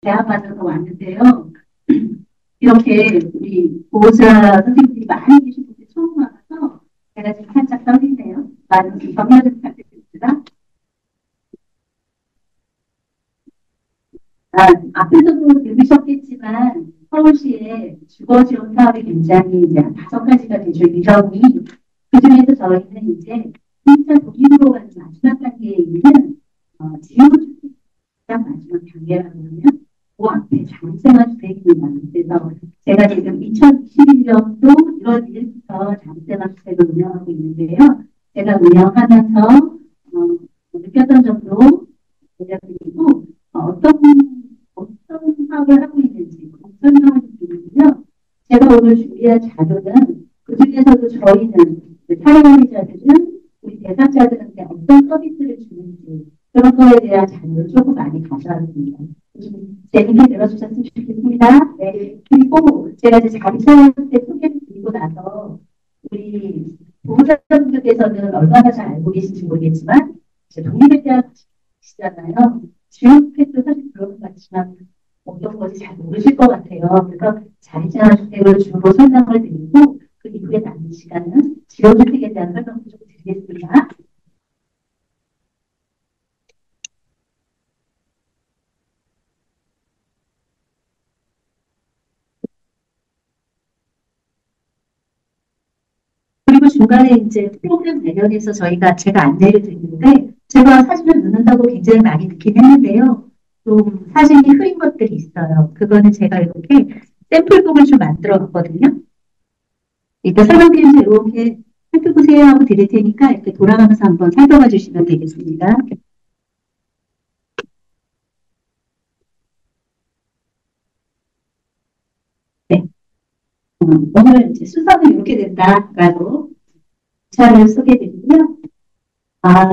대학받아서 왔는데요. 이렇게 우리 보호자 선생님들이 많이 계신 곳에 처음 와서 제가 지금 살짝 떨리네요. 많은 격려 좀 부탁드립니다. 앞에서도 들으셨겠지만 서울시의 주거지원 사업이 굉장히 이제 5가지가 되죠. 유형이. 그중에서 저희는 이제 진짜 독립으로 가는 마지막 단계에 있는 지원주택 마지막 단계라고 하면 그 앞에 잠재가주택입니다. 그래서 제가 지금 2021년도 1월 1일부터 잠재가주택을 운영하고 있는데요. 제가 운영하면서 느꼈던 점도 알려드리고 어떤 사업을 하고 있는지 설명을 드리고요. 제가 오늘 준비한 자료는 그중에서도 저희는 사회관리자들은 우리 대상자들한테 어떤 서비스를 주는지 그런 거에 대한 자료를 조금 많이 가져왔습니다. 재밌게 들어주셨으면 좋겠습니다. 네. 그리고 제가 이제 자기소개 소개를 드리고 나서 우리 보호자분들께서는 얼마나 잘 알고 계신지 모르겠지만 독립에 대한 시잖아요. 주요주택도 사실 그런 것 같지만 어떤 건지 잘 모르실 것 같아요. 그래서 자립생활주택을 주로 설명을 드리고 그 이후에 남은 시간은 지원주택에 대한 설명을 좀 드리겠습니다. 그리고 중간에 이제 프로그램 관련해서 제가 안내를 드리는데 제가 사진을 넣는다고 굉장히 많이 듣긴 했는데요. 좀 사진이 흐린 것들이 있어요. 그거는 제가 이렇게 샘플북을 좀 만들어 봤거든요. 이따 설명드리면서 이렇게 살펴보세요 하고 드릴 테니까 이렇게 돌아가면서 한번 살펴봐 주시면 되겠습니다. 네. 오늘 이제 순서는 이렇게 된다라고 차를 소개드리고요.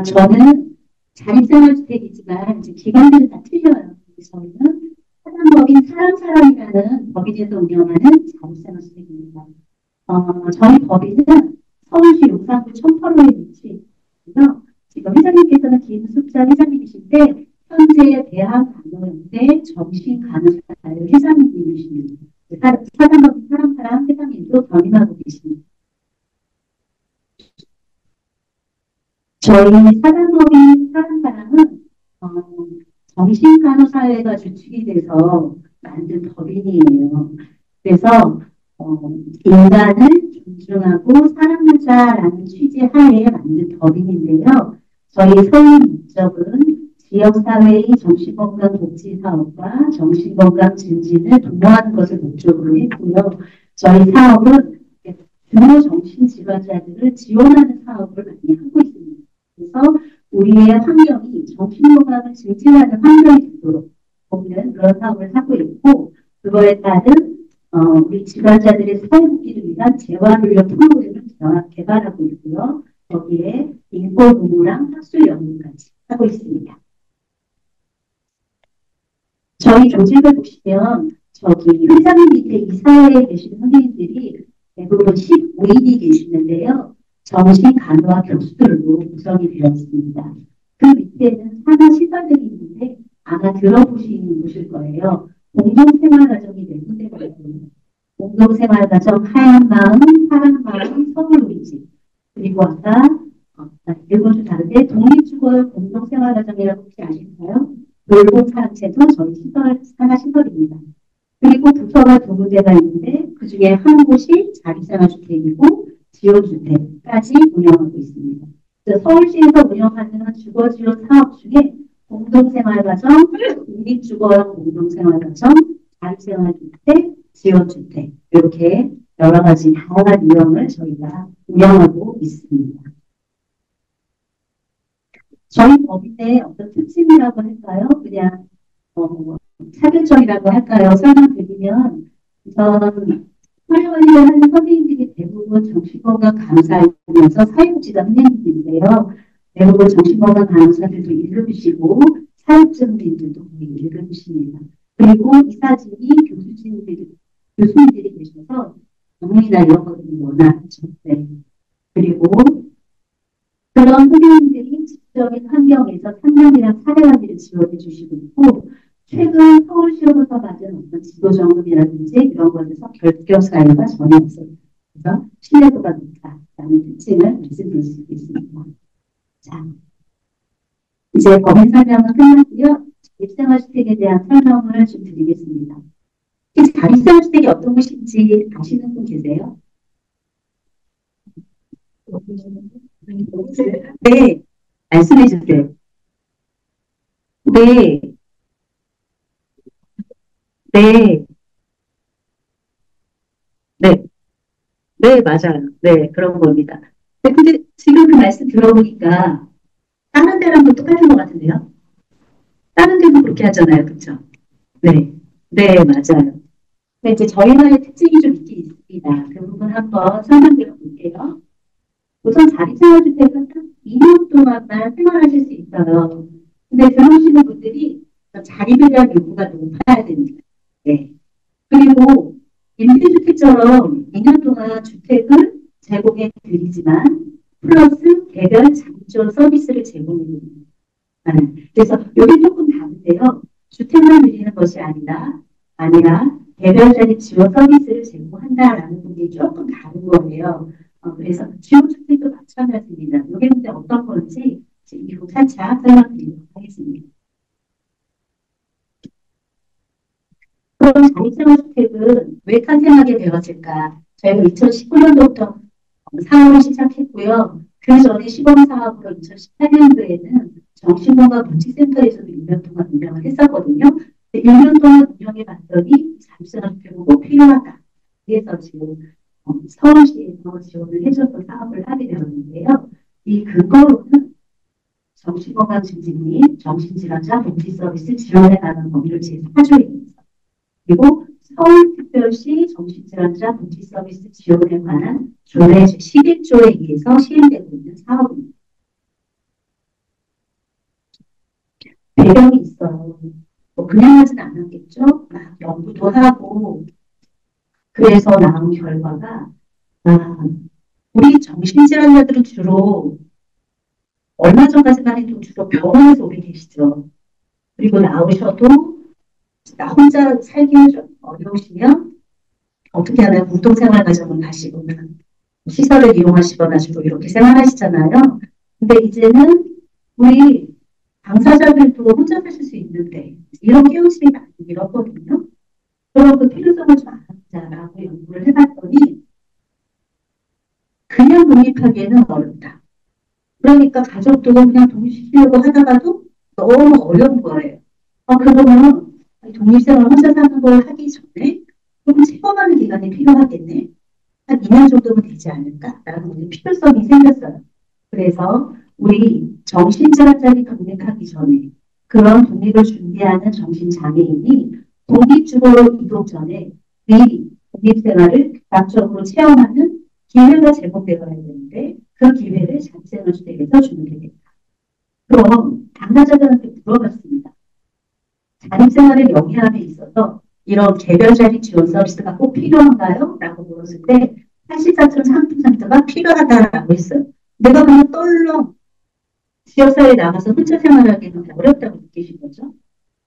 저는 자립생활주택이지만 이제 기관들은 다 틀려요. 저희는 사단법인 사람사람이라는 법인에서 운영하는 자립생활주택입니다. 저희 법인은 서울시 용산구 청파로에 위치해있고요. 지금 회장님께서는 김숙자 회장님이신데 현재 대한간호연대 정신간호사의 회장님이십니다. 사단법인 사람사람 회장님도 겸임하고 계십니다. 저희 사단법인 사람사람은 정신간호사회가 주축이 돼서 만든 법인이에요. 그래서 인간을 존중하고 사랑하자라는 취지 하에 만든 법인인데요. 저희 서울 목적은 지역사회의 정신건강 복지 사업과 정신건강 증진을 도모하는 것을 목적으로 했고요. 저희 사업은 주로 정신질환자들을 지원하는 사업을 많이 하고 있습니다. 그래서 우리의 환경이 정신건강을 증진하는 환경이 되도록 돕는 그런 사업을 하고 있고 그거에 따른 우리 질환자들의 사회복귀를 위한 재활훈련 프로그램을 개발하고 있고요. 거기에 인권 공부랑 학술 연구까지 하고 있습니다. 저희 조직을 보시면 저기 회장님 밑에 이사회에 계시는 선생님들이 대부분 15인이 계시는데요. 정신간호학 교수들로 구성이 되어 있습니다. 그 밑에는 산하시설들이 있는데 아마 들어보실 거예요. 공동생활가정이 내부되고 있습니다. 공동생활가정, 하얀마음, 사랑마음, 서울의지 그리고 아까 일본 좀 다른데 독립주거 공동생활가정이라고 혹시 아실까요? 돌봄사랑제도 저희 산하시설입니다. 그리고 부서가 두 군데가 있는데 그중에 한 곳이 자립생활주택이고 지원주택까지 운영하고 있습니다. 서울시에서 운영하는 주거지원 사업 중에 공동생활가정, 독립주거형 공동생활가정, 자립생활주택, 지원주택 이렇게 여러 가지 다양한 유형을 저희가 운영하고 있습니다. 저희 법인의 어떤 특징이라고 할까요? 그냥 차별점이라고 할까요? 설명드리면 우선 사회관리를 하는 선생님들이 대부분 정신건강 간호사이면서 사회복지사 선생님들인데요. 대부분 정신건강 간호사들도 1급이시고 사회복지사님들도 거의 1급이십니다. 그리고 이사진이 교수님들이 계셔서 전문이나 이런 것들이 원하죠. 네. 그리고 그런 선생님들이 지적인 환경에서 상담이랑 사회관리를 지원해 주시고 있고 최근 서울시로부터 받은 어떤 지도점검이라든지 이런 것에서 결격 사유가 전혀 없습니다. 그래서 신뢰도가 높다라는 특징을 말씀드릴 수 있습니다. 자, 이제 범위 설명은 끝났고요. 자립생활주택에 대한 설명을 좀 드리겠습니다. 자립생활주택이 어떤 것인지 아시는 분 계세요? 네, 말씀해 주세요. 네, 네, 네, 네, 맞아요. 네, 그런 겁니다. 네, 근데 지금 그 말씀 들어보니까 다른 데랑도 똑같은 것 같은데요? 다른 데도 그렇게 하잖아요. 그렇죠? 네, 네, 맞아요. 근데 이제 저희만의 특징이 좀 있긴 있습니다. 그 부분 한번 설명드려 볼게요. 우선 자립생활주택은 딱 2년 동안만 생활하실 수 있어요. 근데 들어오시는 분들이 자립에 대한 요구가 높아야 됩니다. 네. 그리고 임대주택처럼 2년 동안 주택을 제공해 드리지만 플러스 개별 장점 서비스를 제공해 드립니다. 그래서 여기 조금 다른데요. 주택만 드리는 것이 아니라 개별 자립 지원 서비스를 제공한다라는 부분이 조금 다른 거예요. 그래서 지원주택도 마찬가지입니다. 이게 근데 어떤 건지 이후 차차 설명드리도록 하겠습니다. 그럼 자립생활주택은 왜 탄생하게 되었을까? 저희가 2019년도부터 사업을 시작했고요. 그 전에 시범사업으로 2018년도에는 정신건강복지센터에서도 1년 동안 운영을 했었거든요. 1년 동안 운영해 봤더니 자립생활주택은 꼭 필요하다. 그래서 지금 서울시에서 지원을 해줘서 사업을 하게 되었는데요. 이 근거로는 정신건강 증진 및 정신질환자 복지 서비스 지원에 관한 법률 제4조입니다. 그리고 서울특별시 정신질환자 복지 서비스 지원에 관한 조례 제11조에 의해서 시행되고 있는 사업입니다. 배경이 있어요. 뭐 그냥 하진 않았겠죠. 막 연구도 하고 그래서 나온 결과가 우리 정신질환자들은 주로 얼마 전까지만 해도 주로 병원에서 오래 계시죠. 그리고 나오셔도 나 혼자 살기가 좀 어려우시면 어떻게 하나요? 공동생활 가정을 가시거나 시설을 이용하시거나 주로 이렇게 생활하시잖아요. 근데 이제는 우리 당사자들도 혼자 사실 수 있는데 이런 깨우침이 많이 일었거든요. 그런 그 필요성을 좀 알아보자라고 연구를 해봤더니 그냥 독립하기에는 어렵다. 그러니까 가족도 그냥 독립시키려고 하다가도 너무 어려운 거예요. 그러면 독립생활 혼자 사는 걸 하기 전에 조금 체험하는 기간이 필요하겠네. 한 2년 정도면 되지 않을까라는 필요성이 생겼어요. 그래서 우리 정신질환자들이 독립하기 전에 그런 독립을 준비하는 정신장애인이 독립주거로 이동 전에 미리 독립생활을 즉각적으로 체험하는 기회가 제공되어야 되는데 그 기회를 자립생활주택에서 주면 되겠다. 그럼 당사자들한테 물어봤습니다. 자립생활을 영위함에 있어서 이런 개별 자립 지원 서비스가 꼭 필요한가요? 라고 물었을 때 84.3%가 필요하다라고 했어요. 내가 그냥 떨렁 지역사회에 나가서 혼자 생활하기는 어렵다고 느끼신 거죠.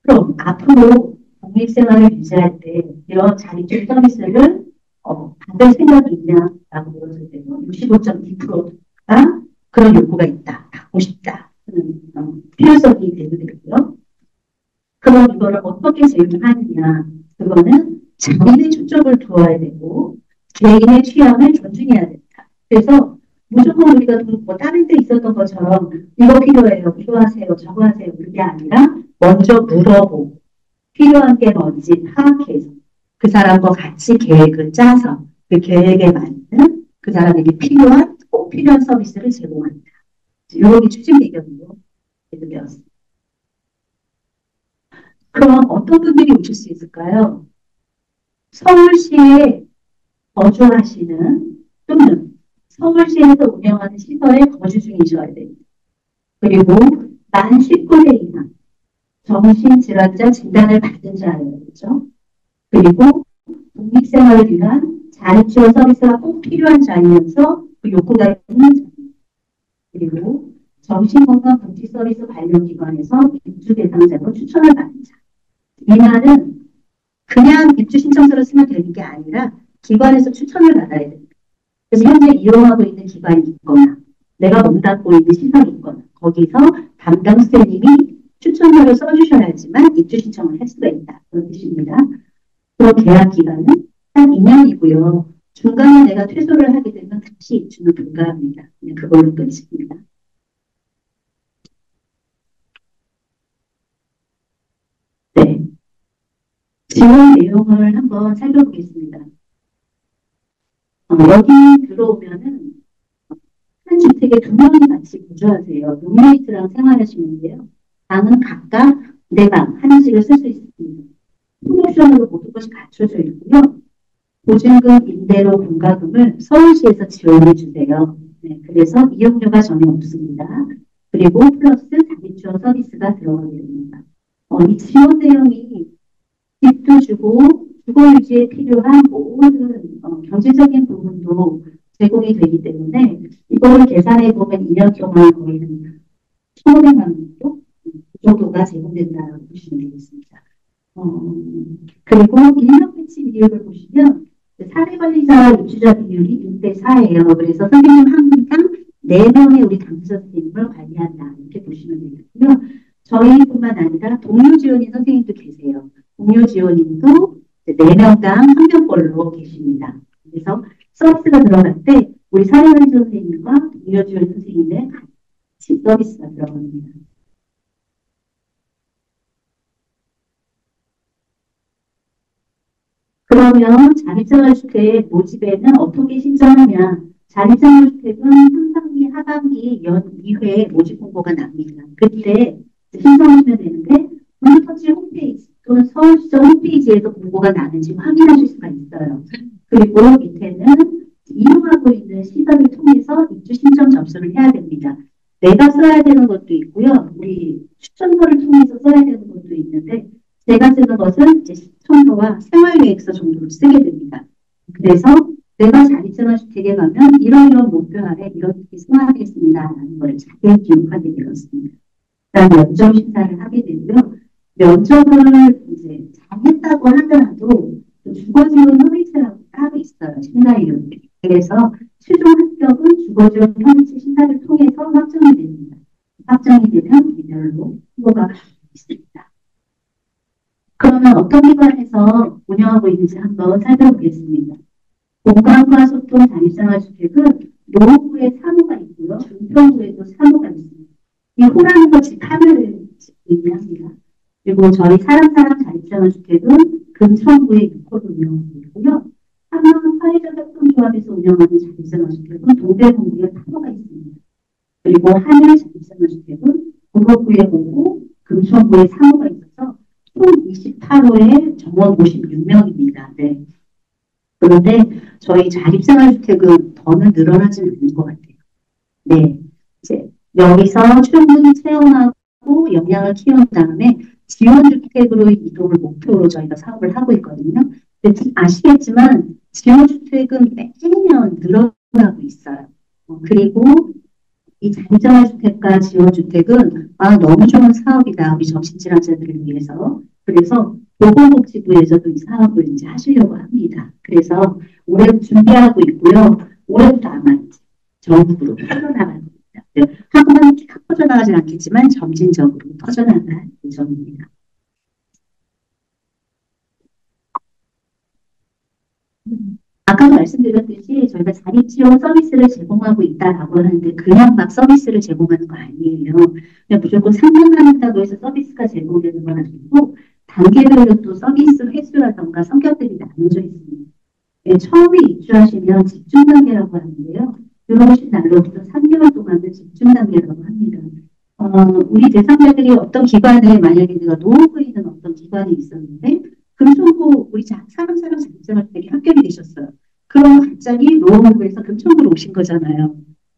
그럼 앞으로 독립생활을 유지할 때 이런 자립적 서비스를 받을 생각이 있냐라고 물었을 때는 65.2%가 그런 욕구가 있다, 받고 싶다 하는 필요성이 대두되고요. 그럼 이거를 어떻게 제휴하느냐. 그거는 자기의 초점을 두어야 되고 개인의 취향을 존중해야 된다. 그래서 무조건 우리가 뭐 다른 데 있었던 것처럼 이거 필요해요. 이거 하세요. 저거 하세요. 그게 아니라 먼저 물어보고 필요한 게 뭔지 파악해서 그 사람과 같이 계획을 짜서 그 계획에 맞는 그 사람에게 꼭 필요한 서비스를 제공한다. 이런 추진 배경으로 되었습니다. 그럼 어떤 분들이 오실 수 있을까요? 서울시에 거주하시는 또는 서울시에서 운영하는 시설에 거주 중이셔야 됩니다. 그리고 만 19세 이상 정신질환자 진단을 받은 자예요. 그리고 독립생활을 위한 자립지원 서비스가 꼭 필요한 자이면서 그 욕구가 있는 자. 그리고 정신건강복지 서비스 관련 기관에서 입주 대상자로 추천을 받은 자. 이 말은 그냥 입주 신청서를 쓰면 되는 게 아니라 기관에서 추천을 받아야 됩니다. 그래서 현재 이용하고 있는 기관이 있거나 내가 몸담고 있는 시설이 있거나 거기서 담당 선생님이 추천서를 써주셔야지만 입주 신청을 할 수가 있다. 그런 뜻입니다. 그 계약 기간은 딱 2년이고요. 중간에 내가 퇴소를 하게 되면 다시 입주는 불가합니다. 그냥 그걸로 끝입니다. 네. 지원 내용을 한번 살펴보겠습니다. 여기 들어오면은 한 주택에 두 명이 같이 거주하세요. 룸메이트랑 생활하시는데요. 방은 각각 네 방, 하나씩을 쓸 수 있습니다. 풀옵션으로 모든 것이 갖춰져 있고요. 보증금, 임대료, 공과금을 서울시에서 지원해 주세요. 네, 그래서 이용료가 전혀 없습니다. 그리고 플러스 자립지원 서비스가 들어가게 됩니다. 이 지원 내용이 집도 주고 주거 유지에 필요한 모든 경제적인 부분도 제공이 되기 때문에 이거를 계산해 보면 2년 동안 거의 한 1,500만 원 정도? 그 정도가 제공된다고 보시면 되겠습니다. 그리고 인력 배치 비율을 보시면 사례관리자 입주자 비율이 6대4예요. 그래서 선생님 한 분당 4명의 우리 담임자 선생님을 관리한다. 이렇게 보시면 되겠고요. 저희뿐만 아니라 동료 지원인 선생님도 계세요. 동료 지원인도 4명당 1명꼴로 계십니다. 그래서 서비스가 들어갈 때 우리 사례관리자 선생님과 동료 지원 선생님의 같이 서비스가 들어갑니다. 그러면 자립생활주택 모집에는 어떻게 신청하냐? 자립생활주택은 상반기, 하반기, 연 2회 모집 공고가 납니다. 그때 신청하시면 되는데 문서터치 홈페이지 또는 서울시청 홈페이지에서 공고가 나는지 확인하실 수가 있어요. 그리고 밑에는 이용하고 있는 시설을 통해서 입주 신청 접수를 해야 됩니다. 내가 써야 되는 것도 있고요. 우리 추천서를 통해서 써야 되는 것도 있는데 제가 쓰는 것은 이제 시청서와 생활계획서 정도로 쓰게 됩니다. 그래서 내가 자립생활주택에 가면 이런 목표 아래 이렇게 생활하겠습니다. 라는 걸 자세히 기록하게 되었습니다. 그다음 면접 심사를 하게 되고요. 면접을 이제 잘했다고 하더라도 주거지원 협의체라고 따로 있어요. 심사위원. 그래서 최종 합격은 주거지원 협의체 심사를 통해서 확정이 됩니다. 확정이 되면 개별로 후보가 있습니다. 그러면 어떤 기관에서 운영하고 있는지 한번 살펴보겠습니다. 공간과 소통 자립생활주택은 노후부에 사무가 있고요. 중평구에도 사무가 있습니다. 이 호라는 것이 카메라를 의미합니다. 그리고 저희 사람 자립생활주택은 금천구에 6호를 운영하고 있고요. 한강 사회적 협동조합에서 운영하는 자립생활주택은 동대문구에 8호가 있습니다. 그리고 한일 자립생활주택은 구로구에 5호, 금천구에 3호가 있어서 총 28호에 정원 56명입니다. 네. 그런데 저희 자립생활주택은 더는 늘어나지는 않는 것 같아요. 네. 이제 여기서 충분히 채용하고 역량을 키운 다음에 지원주택으로 이동을 목표로 저희가 사업을 하고 있거든요. 근데 아시겠지만 지원주택은 매년 늘어나고 있어요. 그리고 이 자립생활주택과 지원주택은 너무 좋은 사업이다. 우리 정신질환자들을 위해서. 그래서 보건복지부에서도 이 사업을 이제 하시려고 합니다. 그래서 올해 준비하고 있고요. 올해부터 아마 전국으로 퍼져나갈 겁니다. 한 번에 쫙 퍼져나가진 않겠지만 점진적으로 퍼져나갈 예정입니다. 아까도 말씀드렸듯이 저희가 자립지원 서비스를 제공하고 있다라고 하는데 그냥 막 서비스를 제공하는 거 아니에요. 그냥 무조건 3년만 한다고 해서 서비스가 제공되는 건 아니고 단계별로 또 서비스 횟수라던가 성격들이 나눠져 있습니다. 네, 처음에 입주하시면 집중 단계라고 하는데요. 들어오신 날로부터 3개월 동안은 집중 단계라고 합니다. 우리 대상자들이 어떤 기관에 만약에 내가 노후에 있는 어떤 기관에 있었는데 금천구 우리 사람 자립생활 되게 합격이 되셨어요. 그럼 갑자기 노후부에서 금천구로 오신 거잖아요.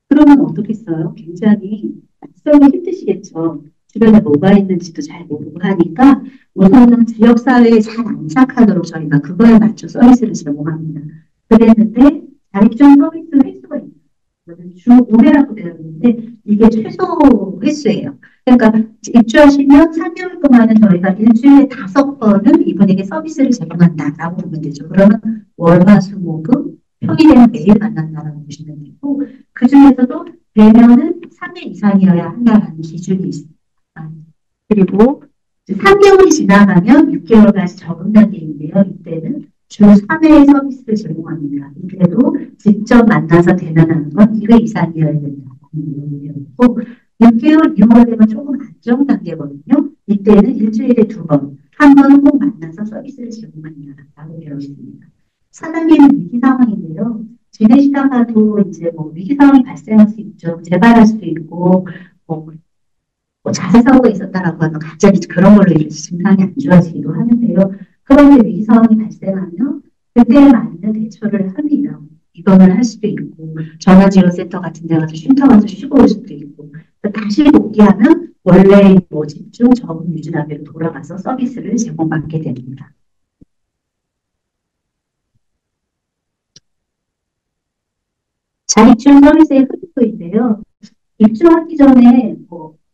그러면 어떻겠어요? 굉장히 낯설고 힘드시겠죠. 주변에 뭐가 있는지도 잘 모르고 하니까 우선은 지역사회에 잘 안착하도록 저희가 그거에 맞춰 서비스를 제공합니다. 그랬는데 자립지원 서비스 횟수가 있어요. 주 5회라고 되어 있는데 이게 최소 횟수예요. 그러니까 입주하시면 3개월 동안은 저희가 일주일에 5번을 이분에게 서비스를 제공한다라고 보면 되죠. 그러면 월화수목금 평일에는 매일 만난다라고 보시면 되고 그 중에서도 되면은 3일 이상이어야 한다라는 기준이 있습니다. 그리고 3개월이 지나가면 6개월까지 적응 단계인데요. 이때는 주 3회의 서비스를 제공합니다. 이때도 직접 만나서 대면하는 건 2회 이상이어야 된다는 내용이었고 6개월 이후가 되면 조금 안정 단계거든요. 이때는 일주일에 2번, 한 번은 꼭 만나서 서비스를 제공한다라고 되어 있습니다. 4단계는 위기 상황인데요. 지내시다가도 이제 뭐 위기 상황이 발생할 수 있죠. 재발할 수도 있고, 자살 사고가 있었다라고 하면 갑자기 그런 걸로 인해서 증상이 안 좋아지기도 하는데요. 그런데 위기 상황이 발생하면 그때에 맞는 대처를 합니다. 입원을 할 수도 있고 전화지원센터 같은 데 가서 쉼터 가서 쉬고 올 수도 있고 다시 복귀하면 원래의 뭐 집중 적응 유지 단계로 돌아가서 서비스를 제공받게 됩니다. 자립출 서비스의 흡입도인데요. 입주하기 전에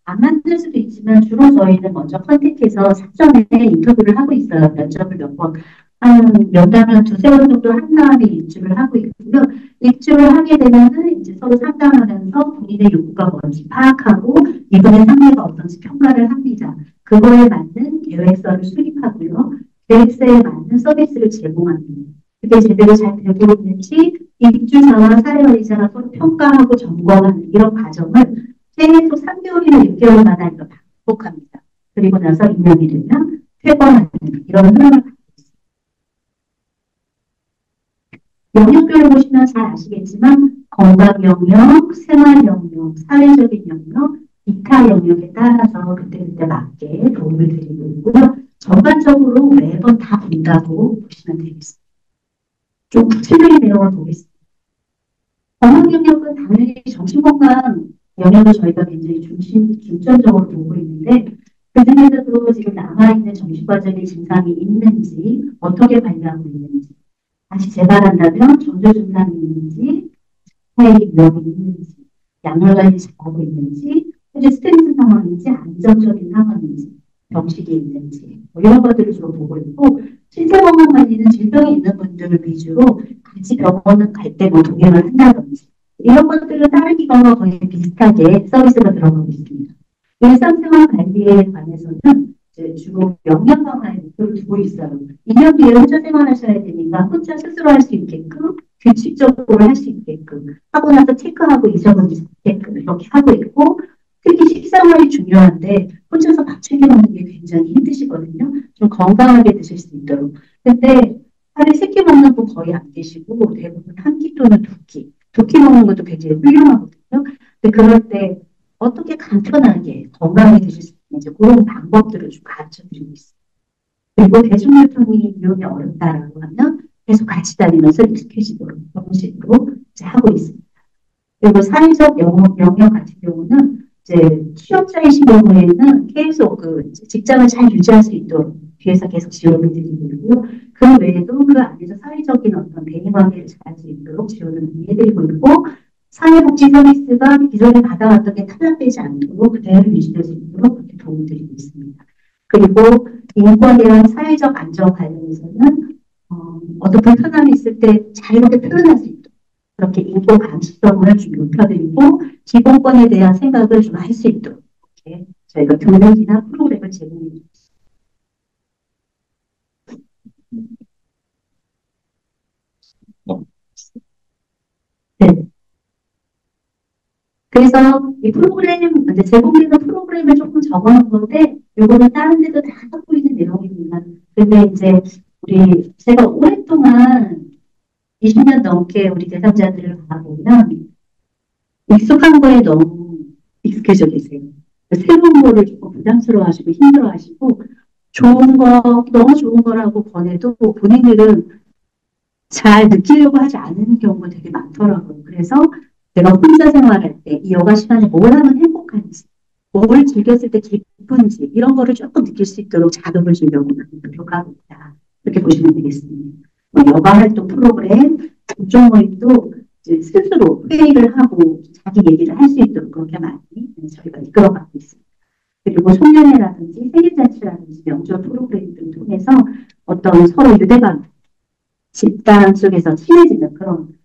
안 만들 수도 있지만 주로 저희는 먼저 컨택해서 사전에 인터뷰를 하고 있어요. 면접을 몇 번, 한 연달아 2-3번 정도 한 다음에 입주를 하고 있고요. 입주를 하게 되면은 이제 서로 상담하면서 본인의 요구가 뭔지 파악하고 이분의 상태가 어떤지 평가를 합니다. 그거에 맞는 계획서를 수립하고요. 계획서에 맞는 서비스를 제공합니다. 그게 제대로 잘 되고 있는지 입주자와 사회관리자가 서로 평가하고 점검하는 이런 과정을 최소 3개월이나 6개월마다 이거 반복합니다. 그리고 나서 임명이 되면 퇴거하는 이런 흐름을 갖고 있습니다. 영역별로 보시면 잘 아시겠지만 건강 영역, 생활 영역, 사회적인 영역, 기타 영역에 따라서 그때그때 맞게 도움을 드리고 있고요. 전반적으로 매번 다 본다고 보시면 되겠습니다. 좀 구체적인 내용을 보겠습니다. 건강 영역은 당연히 정신건강 영역을 저희가 굉장히 중점적으로 보고 있는데 그중에서도 지금 남아있는 정신과적인 증상이 있는지 어떻게 관리하고 있는지 다시 재발한다면 전조 증상이 있는지 스파이 위험이 있는지 약물 관리 잘하고 있는지 현재 스트레스 상황인지 안정적인 상황인지 병식이 있는지 이런 것들을 주로 보고 있고 신체건강 관리는 질병이 있는 분들을 위주로 같이 병원을 갈 때 동행을 한다든지 이런 것들은 다른 기관과 거의 비슷하게 서비스가 들어가고 있습니다. 일상생활 관리에 관해서는 주로 영양 강화에 목표를 두고 있어요. 2년 뒤에 혼자 생활하셔야 되니까 혼자 스스로 할 수 있게끔 규칙적으로 할 수 있게끔 하고 나서 체크하고 잊어버리지 않게끔 이렇게 하고 있고 특히 식사활이 중요한데 혼자서 밥 챙겨 먹는 게 굉장히 힘드시거든요. 좀 건강하게 드실 수 있도록. 근데 하루에 3끼 먹는 분 거의 안 계시고 대부분 1끼 또는 2끼. 2끼 먹는 것도 굉장히 훌륭하거든요. 근데 그럴 때 어떻게 간편하게 건강하게 드실 수 있는지 그런 방법들을 좀 가르쳐 드리고 있습니다. 그리고 대중교통이 이용이 어렵다라고 하면 계속 같이 다니면서 익숙해지도록 그런 식으로 이제 하고 있습니다. 그리고 사회적 영역 같은 경우는 이제 취업자이신 경우에는 계속 직장을 잘 유지할 수 있도록 뒤에서 계속 지원을 드리고 있고요. 그 외에도 그 안에서 사회적인 어떤 대인관계를 잘 할 수 있도록 지원을 해드리고 있고 사회복지 서비스가 기존에 받아왔던 게 탈락되지 않도록 그대로 유지될 수 있도록 그렇게 도움을 드리고 있습니다. 그리고 인권이랑 사회적 안정 관련해서는 어떤 불편함이 있을 때 자유롭게 표현할 수 있도록 그렇게 인권 감수성을 좀 높여드리고 기본권에 대한 생각을 좀 할 수 있도록 이렇게 저희가 교육이나 프로그램을 제공해 드립니다. 네. 그래서 이 프로그램, 이제 제공되는 프로그램을 조금 적어놓은 건데, 요거는 다른 데도 다 갖고 있는 내용입니다. 근데 이제 제가 오랫동안 20년 넘게 우리 대상자들을 봐보면 익숙한 거에 너무 익숙해져 계세요. 새로운 거를 조금 부담스러워하시고 힘들어하시고 좋은 거, 너무 좋은 거라고 권해도 본인들은 잘 느끼려고 하지 않는 경우가 되게 많더라고요. 그래서 내가 혼자 생활할 때 이 여가 시간에 뭘 하면 행복한지, 뭘 즐겼을 때 기쁜지 이런 거를 조금 느낄 수 있도록 자극을 주려고 노력하고 있다. 이렇게 보시면 되겠습니다. 여가 활동 프로그램, 국정 모임도 스스로 회의를 하고 자기 얘기를 할 수 있도록 그렇게 많이 저희가 이끌어가고 있습니다. 그리고 송년회라든지 생일잔치라든지 명절 프로그램 등을 통해서 어떤 서로 유대감, 집단 속에서 친해지는 그런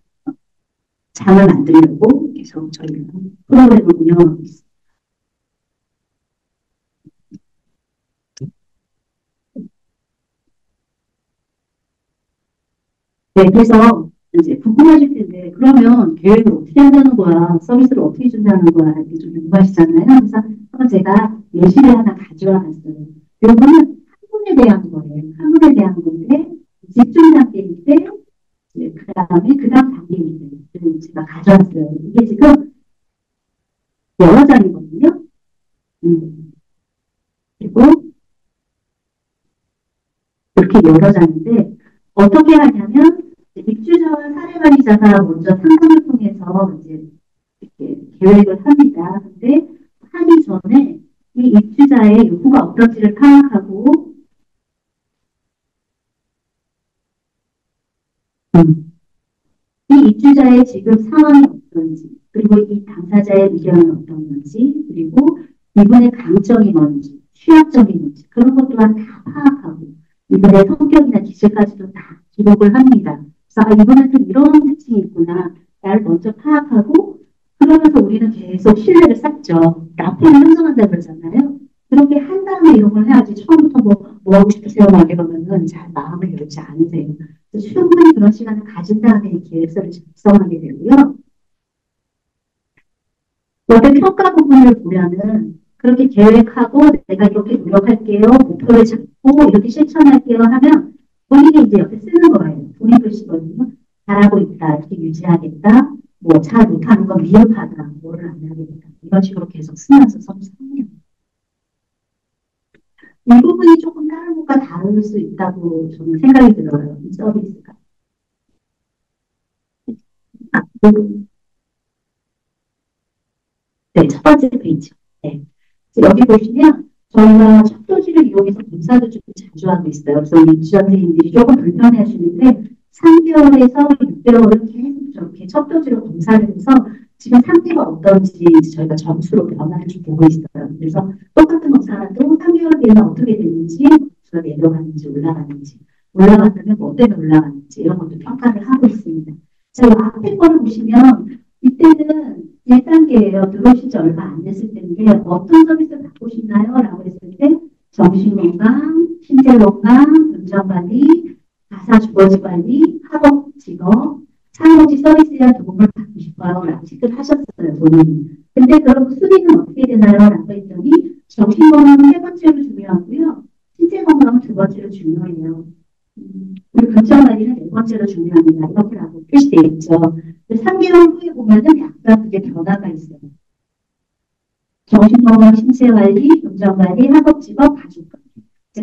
장을 만들려고 계속 저희가 프로그램을 운영하고 있습니다. 네, 그래서 이제 궁금하실 텐데, 그러면 계획을 어떻게 한다는 거야? 서비스를 어떻게 준다는 거야? 이렇게 좀 궁금하시잖아요. 그래서 한번 제가 예시를 하나 가져와 봤어요. 요거는 학문에 대한 거예요. 학문에 대한 건데, 집중 단계일 때, 그 다음에 그 다음 단계일 때, 제가 가져왔어요. 이게 지금 여러 장이거든요. 그리고 이렇게 여러 장인데, 어떻게 하냐면, 입주자와 사례관리자가 먼저 상담을 통해서 이제 이렇게 계획을 합니다. 근데 하기 전에 이 입주자의 요구가 어떤지를 파악하고, 이 입주자의 지금 상황이 어떤지, 그리고 이 당사자의 의견은 어떤 건지, 그리고 이분의 강점이 뭔지, 취약점이 뭔지, 그런 것 또한 다 파악하고, 이분의 성격이나 기질까지도 다 기록을 합니다. 그래서 아, 이분한테 이런 특징이 있구나. 나를 먼저 파악하고, 그러면서 우리는 계속 신뢰를 쌓죠. 라포를 형성한다고 그러잖아요. 그렇게 한 다음에 이런 걸 해야지 처음부터 뭐 하고 싶으세요? 막 이러면은 잘 마음을 열지 않으세요. 충분히 그런 시간을 가진 다음에 계획서를 작성하게 되고요. 여기 평가 부분을 보면은 그렇게 계획하고 내가 이렇게 노력할게요. 목표를 잡고 이렇게 실천할게요 하면 본인이 이제 옆에 쓰는 거예요. 본인 글씨거든요. 잘하고 있다. 이렇게 유지하겠다. 뭐 잘 못하는 건 미흡하다. 뭐를 안 하겠다. 이런 식으로 계속 쓰면서 성취합니다. 이 부분이 조금 다른 것과 다를 수 있다고 저는 생각이 들어요. 이 서비스가. 아, 네, 첫 번째 페이지. 네. 여기 보시면 저희가 척도지를 이용해서 검사도 좀 자주 하고 있어요. 그래서 우리 지원생님들이 조금 불편해 하시는데 3개월에서 6개월은 계속 저렇게 척도지로 검사를 해서 지금 상태가 어떤지 저희가 점수로 변화를 좀 보고 있어요. 그래서 똑같은 검사라도 3개월 뒤에는 어떻게 되는지, 점수가 내려가는지 올라가는지, 올라갔다면 뭐 때문에 올라가는지 이런 것도 평가를 하고 있습니다. 자, 앞에 거를 보시면 이때는 1단계예요. 들어오신 지 얼마 안 됐을 때인데 어떤 서비스를 받고 싶나요? 라고 했을 때 정신건강, 신체건강, 금전관리, 가사 주거지관리, 학업 직업, 사회복지 서비스에 대한 도움을 받고 싶어요. 라고 체크를 하셨어요. 본인이. 근데 그럼 수리는 어떻게 되나요? 라고 했더니 정신건강은 세 번째로 중요하고요. 신체건강은 두 번째로 중요해요. 그리고 금전관리는 네 번째로 중요합니다. 이렇게라고 표시되어 있죠. 3개월 후에 보면은 약간 그게 변화가 있어요. 정신건강, 신체관리, 금전관리, 학업직업, 가족관리.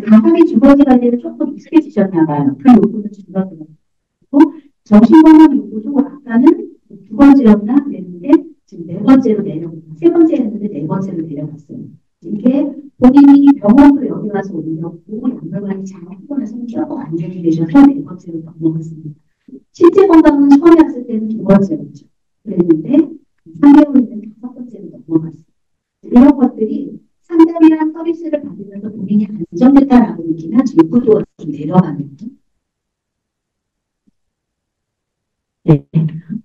가상의 주거지관리는 조금 익숙해지셨나 봐요. 그 요구는 줄어들었고 정신건강 요구도 아까는 두 번째였나 그랬는데 지금 네 번째로 내려갔어요. 세 번째 했는데 네 번째로 내려갔어요. 이게 본인이 병원으로 여기 와서 올렸고 약물관리 잘하고 나서 조금 안정이 되셔서 네 번째로 넘어갔습니다. 실제 건강은 처음에 왔을 때는 두 번째였죠. 그랬는데 3개월 있는 다섯 번째로 넘어갔어요. 이런 것들이 상담이나 서비스를 받으면서 본인이 안정됐다라고 느끼면 제구도가 좀 내려가는 거죠. 네.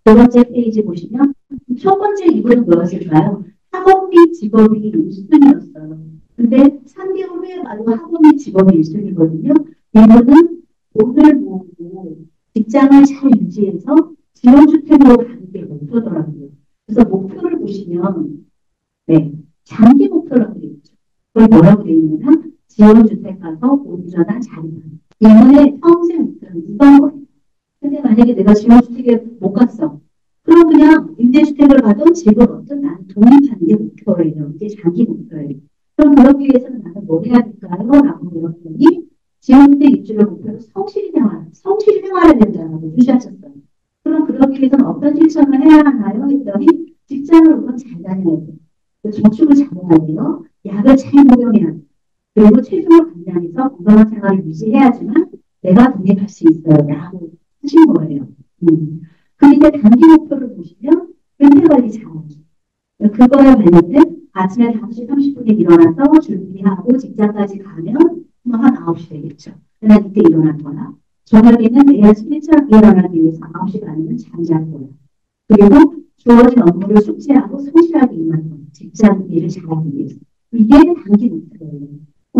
두 번째 페이지 보시면 첫 번째 이유는 무엇일까요? 학업 및 직업이 1순위였어요. 근데 3개월 후에 바로 학업 및 직업이 1순위거든요. 이거는 돈을 모으고 직장을 잘 유지해서 지원주택으로 가는 게 목표더라고요. 그래서 목표를 보시면 네, 장기 목표라고 되어 있죠. 그걸 뭐라고 되어 있냐면 지원주택 가서 온전한 자립하는. 이번에 평생 목표는 이건 거예요. 근데 만약에 내가 지원주택에 못 갔어. 그럼 그냥 임대주택을 가도 집을 얻든 난 독립하는 게 목표예요. 이게 자기 목표예요. 그럼 그러기 위해서는 나는 뭘 해야 될까요? 라고 물었더니 지원주택 입주를 목표로 성실히 생활해야 된다고 표시하셨어요. 그럼 그러기 위해서는 어떤 실천을 해야 하나요? 했더니 직장을 우선 잘 다녀야 돼요. 저축을 잘해야 돼요. 약을 잘 복용해야 돼요. 그리고 체중을 감량해서 건강한 생활을 유지해야지만 내가 독립할 수 있어요. 라고 하신 거예요. 그 밑에 단기 목표를 보시면 은퇴관리 잘하기. 그거에 관련된 아침에 5시 30분에 일어나서 준비하고 직장까지 가면 뭐 한 9시 되겠죠. 그날 이때 일어날 거야. 저녁에는 내일 일찍 일어나기 위해서 9시 반에는 잠잘 거야. 그리고 주어진 업무를 숙지하고 성실하게 임하는 거야. 직장 일을 잘하기 위해서. 이게 단기 목표예요.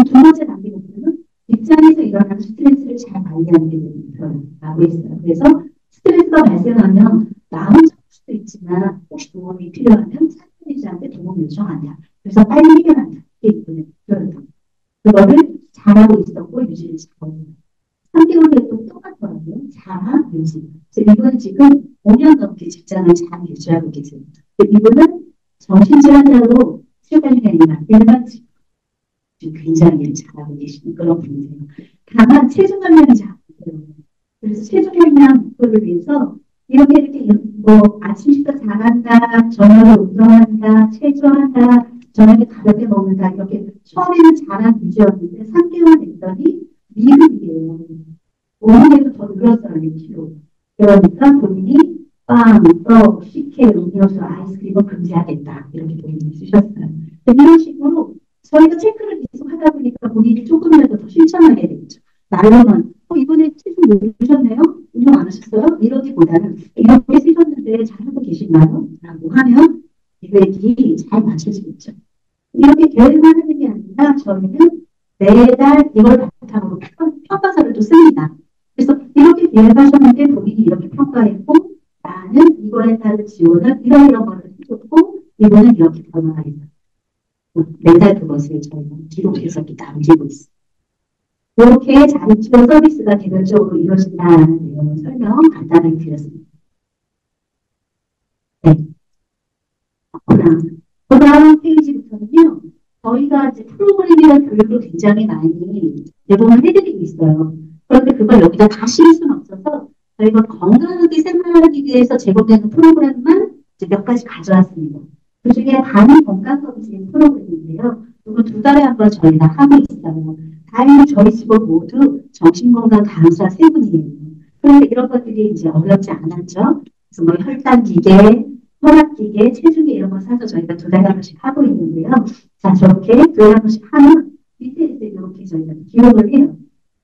두 번째 단기 목표는 직장에서 일어나는 스트레스를 잘 관리하는 게 목표라고 했어요. 그래서 스트레스가 발생하면 나 혼자 할 수도 있지만 혹시 도움이 필요하면 상담의자한테 도움 요청한다. 그래서 빨리 해결한다. 이게 이번에 목표예요. 그거를 잘하고 있었고 유지를 잘하고 3개월 됐고 똑같더라고요. 잘하 유지. 이분은 지금 5년 넘게 직장을 잘 유지하고 계세요. 이분은 정신질환자로 치료받는 게 아니라 일반 굉장히 잘하고 계시는 그런 분이세요. 다만 체중 감량이 작아요. 그래서 체중 감량 목표를 위해서 이렇게 뭐 아침 식사 잘한다, 저녁에 운동한다, 체조한다, 저녁에 가볍게 먹는다 이렇게 처음에는 잘한 유지였는데 3개월 됐더니 미흡이에요. 5년에도 더 늘었어요, 1kg. 그러니까 본인이 빵, 떡, 식혜, 음료수, 아이스크림을 금지하겠다 이렇게 본인이 쓰셨어요. 이런 식으로 저희가 체크를 계속 하다 보니까 본인이 조금이라도 더 실천하게 되죠. 말로만 이번에 체중 늘으셨네요? 운동 안 하셨어요? 이러기보다는 이렇게 쓰셨는데 잘하고 계신가요? 라고 하면 계획이 잘 맞춰지겠죠. 이렇게 계획만 하는 게 아니라 저희는 매달 이걸 바탕으로 평가서를 또 씁니다. 그래서 이렇게 계획하셨는데 본인이 이렇게 평가했고 나는 이거에 따른 지원을 이런 거를 해줬고 이거는 이렇게 변화하겠다. 매달 그것을 저희가 기록해서 남기고 있습니다. 이렇게 자립치료 서비스가 개별적으로 이루어진다는 내용을 설명 간단하게 드렸습니다. 네. 그 다음 페이지부터는요. 저희가 이제 프로그램이나 교육을 굉장히 많이 제공을 해드리고 있어요. 그런데 그걸 여기다 다 실을 수는 없어서 저희가 건강하게 생활하기 위해서 제공되는 프로그램만 이제 몇 가지 가져왔습니다. 그 중에 간이 건강검진 프로그램인데요. 이거 2달에 한 번 저희가 하고 있어요. 다행히 저희 직원 모두 정신건강 강사 3분이에요. 그런데 이런 것들이 이제 어렵지 않았죠. 그래서 뭐 혈당기계, 혈압기계, 체중계 이런 거 사서 저희가 2달에 한 번씩 하고 있는데요. 자, 저렇게 2달에 한 번씩 하면 밑에 이렇게 저희가 기록을 해요.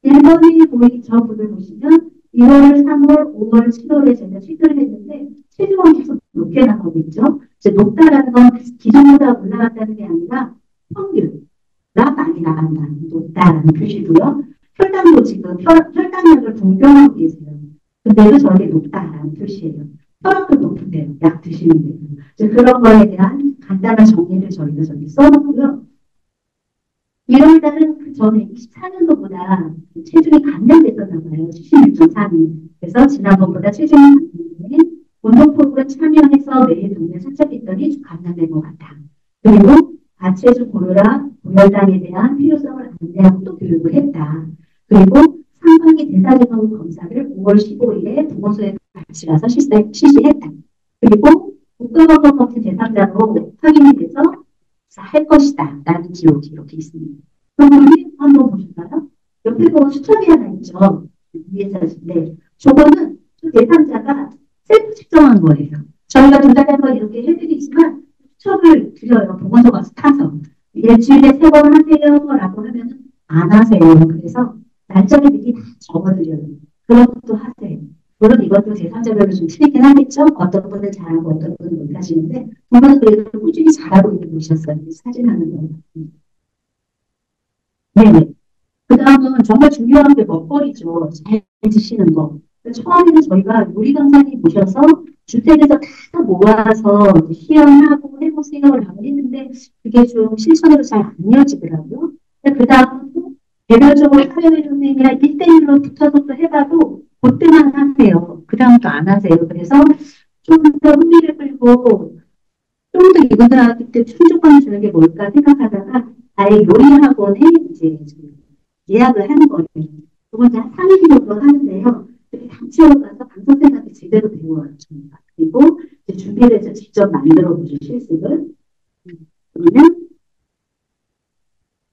1번이 저분을 보시면 2월, 3월, 5월, 7월에 저희가 체크를 했는데 체중은 계속 높게 나가고 있죠. 이제 높다라는 건 기존보다 올라갔다는 게 아니라 평균. 많이 나간다. 높다라는 표시고요. 혈당도 지금 혈당약을 동병하고 계세요. 근데도 저게 높다라는 표시예요. 혈압도 높은데요. 약 드시면 돼요. 그런 거에 대한 간단한 정리를 저희가 저기 써놓고요. 1월 달은 그 전에 24년도보다 체중이 감량됐었나 봐요. 76.3이. 그래서 지난번보다 체중이 감량된 운동 프로그램 참여해서 매일 동네 산책했더니 감량된 것 같아. 그리고 과체중 고혈압, 고혈당에 대한 필요성을 안내하고 또 교육을 했다. 그리고 상반기 대사증후 검사를 5월 15일에 보건소에 같이 가서 실시했다. 그리고 국가건강검진 대상자로 확인이 돼서 할 것이다. 라는 기록이 이렇게 있습니다. 그럼 우리 한번 보실까요? 옆에 보면 수첩이 하나 있죠. 위에 사진인데 저거는 대상자가 셀프 측정한 거예요. 저희가 2달에 한 번 이렇게 해드리지만 수첩을 드려요. 보건소 가서 타서. 일주일에 3번 하세요. 라고 하면 안 하세요. 그래서 날짜를 미리 다 적어드려요. 그런 것도 하세요. 물론 이것도 대상자별로 좀 틀리긴 하겠죠. 어떤 분은 잘하고 어떤 분은 못하시는데 부모는 그래도 꾸준히 잘하고 있는 분이셨어요. 사진하는 거. 네네. 그 다음은 정말 중요한 게 먹거리죠. 잘 드시는 거. 처음에는 저희가 요리 강사님 모셔서 주택에서 다 모아서 시연하고 해보세요라고 했는데 그게 좀 실천으로 잘 안 이어지더라고요. 그 다음은 또 개별적으로 사회의 선생님이랑 1대1로 붙어서 또 해봐도 그때만 하세요. 그 다음은 또 안 하세요. 그래서 좀 더 흥미를 끌고 좀 더 이분들한테 충족감을 주는 게 뭘까 생각하다가 아예 요리 학원에 이제 예약을 하는 거예요. 그건 한 3일 정도 하는데요. 같이 가서 강 선생님한테 제대로 배워요. 그리고 준비를 해서 직접 만들어 보죠. 실습을. 그러면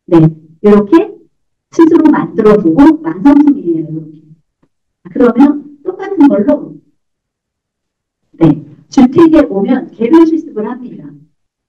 네 이렇게 스스로 만들어 보고 완성품이에요. 이렇게. 그러면 똑같은 걸로 네 주택에 오면 개별 실습을 합니다.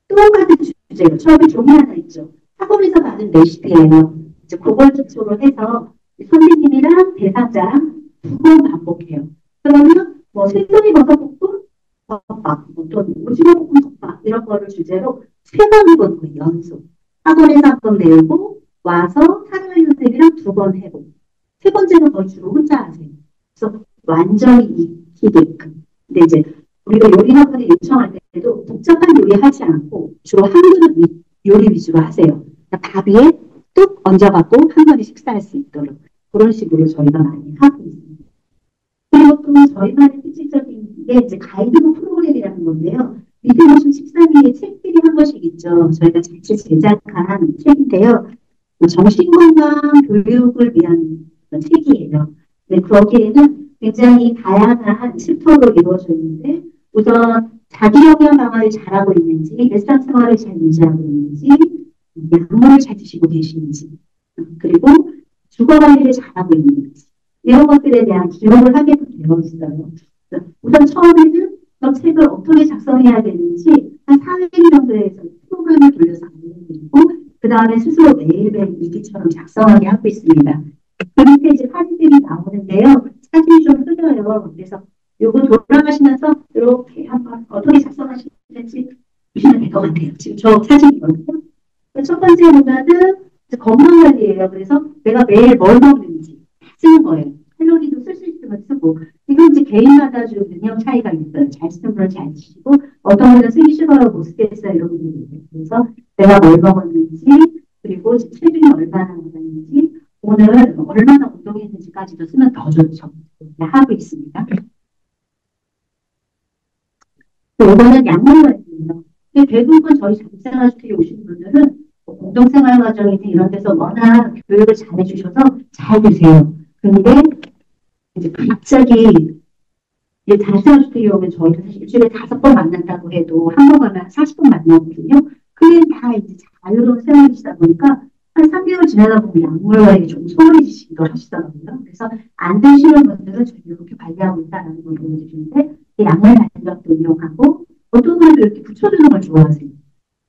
똑같은 주제로 처음에 종이 하나 있죠. 학원에서 받은 레시피예요. 이제 그걸 기초로 해서 선생님이랑 대상자랑 2번 반복해요. 그러면 뭐 새송이 버섯볶음, 덮밥, 또 오징어 볶음 덮밥 이런 거를 주제로 3번 해보는 거예요. 연속. 학원에서 한 번 배우고 와서 사랑하는 선생님이랑 2번 해보고 세 번째는 거의 주로 혼자 하세요. 그래서 완전히 익히게끔. 근데 이제 우리가 요리 학원에 요청할 때도 복잡한 요리 하지 않고 주로 한 분은 요리 위주로 하세요. 그러니까 밥 위에 뚝 얹어갖고 한 번에 식사할 수 있도록 그런 식으로 저희가 많이 하고 있습니다. 그리고 또 저희만의 특징적인 게 이제 가이드북 프로그램이라는 건데요. 밑에 보시면 책상에 책들이 한 권씩 있죠. 저희가 자체 제작한 책인데요. 정신건강 교육을 위한 책이에요. 네, 거기에는 굉장히 다양한 챕터로 이루어져 있는데 우선 자기 영양 방어를 잘하고 있는지, 일상생활을 잘 유지하고 있는지, 약물을 잘 드시고 계시는지, 그리고 주거 관리를 잘하고 있는지 이런 것들에 대한 기록을 하게 되어 있어요. 우선 처음에는 그 책을 어떻게 작성해야 되는지 한 4회 정도에서 프로그램을 돌려서 알려드리고 그 다음에 스스로 매일매일 일기처럼 작성하게 하고 있습니다. 그 밑에 이제 사진들이 나오는데요. 사진이 좀 흐려요. 그래서 요거 돌아가시면서 이렇게 한번 어떻게 작성하시는지 보시면 될 것 같아요. 지금 저 사진이거든요. 첫 번째 보면은 건강 관리예요. 그래서 내가 매일 뭘 먹는지 쓰는 거예요. 칼로리도 쓸 수 있으면 쓰고. 이건 이제 개인마다 좀 능력 차이가 있어요. 잘 쓰는 분은 잘 쓰시고, 어떤 분은 쓰기 싫어요, 못 쓰겠어요, 이런 분들이 있어요. 그래서 내가 뭘 먹었는지, 그리고 체중이 얼마나 나갔는지, 오늘 얼마나 운동했는지까지도 쓰면 더 좋죠. 하고 있습니다. 이거는 약물 관리예요. 대부분 저희 장생활주택에 오시는 분들은 공동생활 과정이나 이런 데서 워낙 교육을 잘 해주셔서 잘 드세요. 근데 이제 갑자기 장생활주택에 오면 저희는 사실 일주일에 5번 만난다고 해도 한 번 가면 40분 만나거든요. 그게 다 이제 자유로운 생활이시다 보니까 한 3개월 지나다 보면 약물에 좀 소홀해지시기도 하시더라고요. 그래서 안 드시는 분들은 저희 이렇게 관리하고 있다는 걸 보여드리는데 약물 단력도 이용하고 어떤 분들은 이렇게 붙여주는 걸 좋아하세요.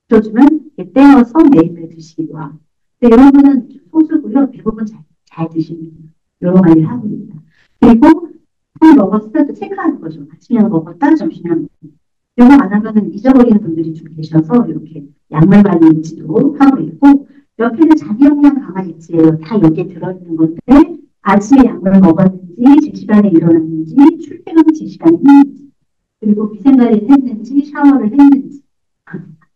붙여주면 떼어서 매일매일 드시기도 하고. 근데 이런 분은 소수고요. 대부분 잘 드십니다. 여러 가지 하고 있습니다. 그리고 술 먹었을 때 체크하는 거죠. 아침에 먹었다, 점심에 먹었다. 이거 안 하면은 잊어버리는 분들이 좀 계셔서 이렇게 약물 관리 일지도 하고 있고 옆에는 자기 영양 강화 일지예요. 다 여기에 들어있는 건데 아침에 약물을 먹었는지, 제 시간에 일어났는지, 출퇴근 제 시간에 했는지, 그리고 위생관리를 했는지, 샤워를 했는지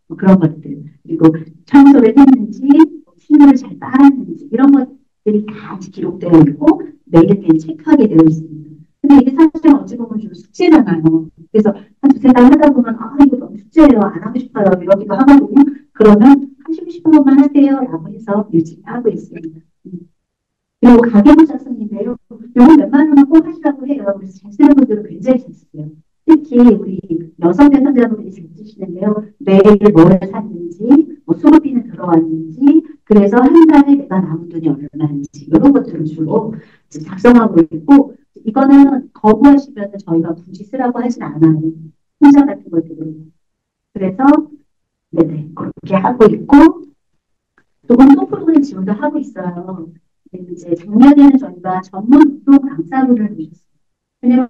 뭐 그런 것들, 그리고 청소를 했는지, 침을 잘 빨았는지 이런 것들이 다 기록되어 있고 매일매일 체크하게 되어 있습니다. 근데 이게 사실 어찌 보면 좀 숙제잖아요. 그래서 한 두세 달 하다 보면 이거 너무 숙제예요. 안 하고 싶어요. 이러기도 하거든요. 그러면 하시고 싶은 것만 하세요. 라고 해서 유지하고 있습니다. 그리고 가계부 작성인데요. 이건 웬만하면 꼭 하시라고 해요. 그래서 잘 쓰는 분들은 굉장히 잘 쓰세요. 특히 우리 여성 대상자분들이 잘 쓰시는데요. 매일 뭘 샀는지, 뭐 수고비는 들어왔는지, 그래서 한 달에 내가 남은 돈이 얼마인지 이런 것들을 주로 작성하고 있고 이거는 거부하시면 저희가 굳이 쓰라고 하진 않아요. 혼자 같은 것들은. 그래서 네네 그렇게 하고 있고 또 운동 프로그램 지원도 하고 있어요. 이제 작년에는 저희가 전문 운동 강사분을 모셨어요. 왜냐면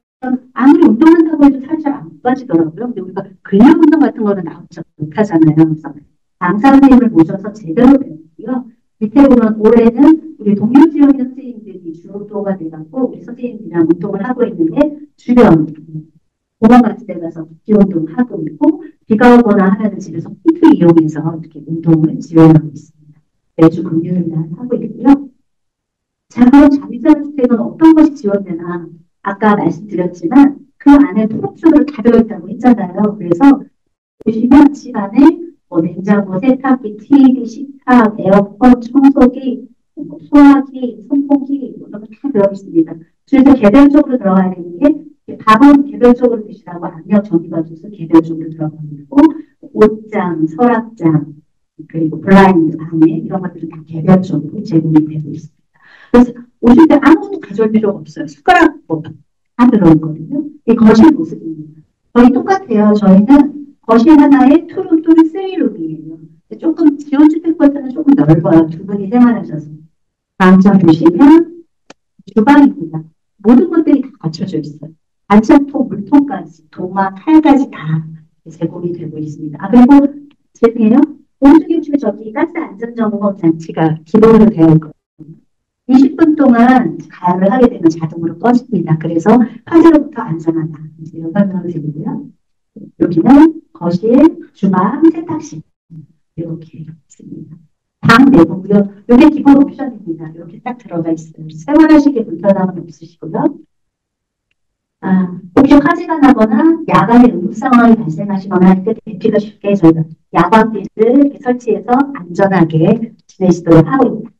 아무리 운동한다고 해도 살이 잘 안 빠지더라고요. 근데 우리가 근력 운동 같은 거는 나오지 못하잖아요. 그래서 강사 선생님을 모셔서 제대로 배우고요. 밑에 보면 올해는 우리 동료 지역의 선생님들이 주로가 돼갖고 우리 선생님들이랑 운동을 하고 있는데 주변 공원 같은 데 가서 기운동 하고 있고 비가 오거나 하면 집에서 홈트 이용해서 이렇게 운동을 지원하고 있습니다. 매주 금요일 날 하고 있고요. 자, 그럼 자기자주택은 어떤 것이 지원되나 아까 말씀드렸지만 그 안에 프로쇼를 다 들어있다고 했잖아요. 그래서 보시면 집 안에 냉장고, 세탁기, TV, 식탁, 에어컨, 청소기, 소화기, 선풍기 이런 거 다 들어있습니다. 그래서 개별적으로 들어가야 되는 게 밥은 개별적으로 드시라고 압력 전기밥솥은 개별적으로 들어가고 있고 옷장, 서랍장, 그리고 블라인드 안에 이런 것들은 다 개별적으로 제공이 되고 있습니다. 그래서 오실 때 아무것도 가져올 필요가 없어요. 숟가락 다 들어있거든요. 이 거실 모습입니다. 거의 똑같아요. 저희는 거실 하나에 투룸 또는 쓰리룸이에요. 조금 지원주택보다는 조금 넓어요. 두 분이 생활하셔서. 다음 장 보시면 주방입니다. 모든 것들이 다 갖춰져 있어요. 반찬통, 물통까지, 도마, 칼까지 다 제공이 되고 있습니다. 아, 그리고 죄송해요. 오른쪽에 보시면 저기 가스 안전점검 장치가 기본으로 되어 있거든요. 20분 동안 가열을 하게 되면 자동으로 꺼집니다. 그래서 화재로부터 안전하다. 이제 설명을 드리고요. 여기는 거실, 주방, 세탁실 이렇게 있습니다. 방 내부고요. 이게 기본 옵션입니다. 이렇게 딱 들어가 있어요. 생활하시기에 불편함은 없으시고요. 아, 혹시 화재가 나거나 야간에 응급 상황이 발생하시거나 할 때 대피가 쉽게 저희가 야광비를 이렇게 설치해서 안전하게 지내시도록 하고 있다.